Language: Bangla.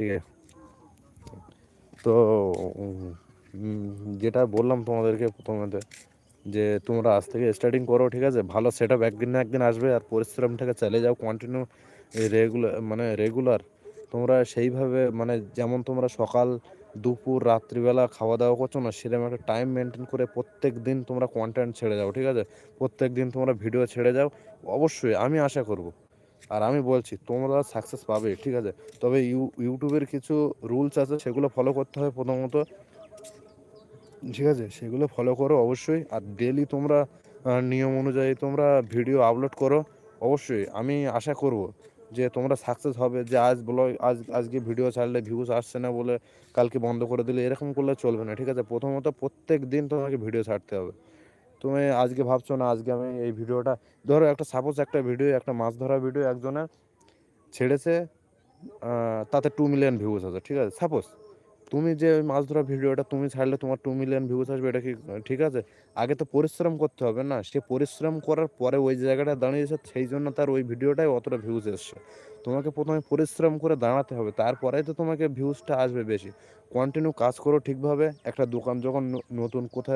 ঠিক আছে। তো যেটা বললাম তোমাদেরকে প্রথমেতে, যে তোমরা আজ থেকে স্টার্টিং করো, ঠিক আছে? ভালো সেট আপ একদিন না একদিন আসবে, আর পরিশ্রমটাকে চালিয়ে যাও কন্টিনিউ, রেগুলার তোমরা সেইভাবে, মানে যেমন তোমরা সকাল দুপুর রাত্রিবেলা খাওয়া দাওয়া করছো না, সেরকম একটা টাইম মেনটেন করে প্রত্যেক দিন তোমরা কন্টেন্ট ছেড়ে যাও, ঠিক আছে? প্রত্যেক দিন তোমরা ভিডিও ছেড়ে যাও, অবশ্যই আমি আশা করব, আর আমি বলছি তোমরা সাকসেস পাবে, ঠিক আছে? তবে ইউটিউবের কিছু রুলস আছে, সেগুলো ফলো করতে হবে প্রথমত, ঠিক আছে? সেগুলো ফলো করো অবশ্যই, আর ডেলি তোমরা নিয়ম অনুযায়ী তোমরা ভিডিও আপলোড করো। অবশ্যই আমি আশা করব যে তোমরা সাকসেস হবে, যে আজ বলো আজকে ভিডিও ছাড়লে ভিউজ আসছে না বলে কালকে বন্ধ করে দিলে, এরকম করলে চলবে না, ঠিক আছে? প্রথমত প্রত্যেক দিন তোমাকে ভিডিও ছাড়তে হবে। তুমি আজকে ভাবছো না আজকে আমি এই ভিডিওটা, ধরো একটা সাপোজ একটা ভিডিও, একটা মাছ ধরা ভিডিও একজনের ছেড়েছে, তাতে 2 মিলিয়ন ভিউজ আছে, ঠিক আছে? সাপোজ তুমি যে ওই মাছ ধরা ভিডিওটা তুমি ছাড়লে তোমার 2 মিলিয়ন ভিউজ আসবে, এটা কি ঠিক আছে? আগে তো পরিশ্রম করতে হবে না, সে পরিশ্রম করার পরে ওই জায়গাটা দাঁড়িয়েছে, সেই জন্য তার ওই ভিডিওটাই অতটা ভিউজ এসছে। তোমাকে প্রথমে পরিশ্রম করে দাঁড়াতে হবে, তারপরেই তো তোমাকে ভিউজটা আসবে বেশি। কন্টিনিউ কাজ করো ঠিকভাবে, একটা দোকান যখন নতুন কোথায়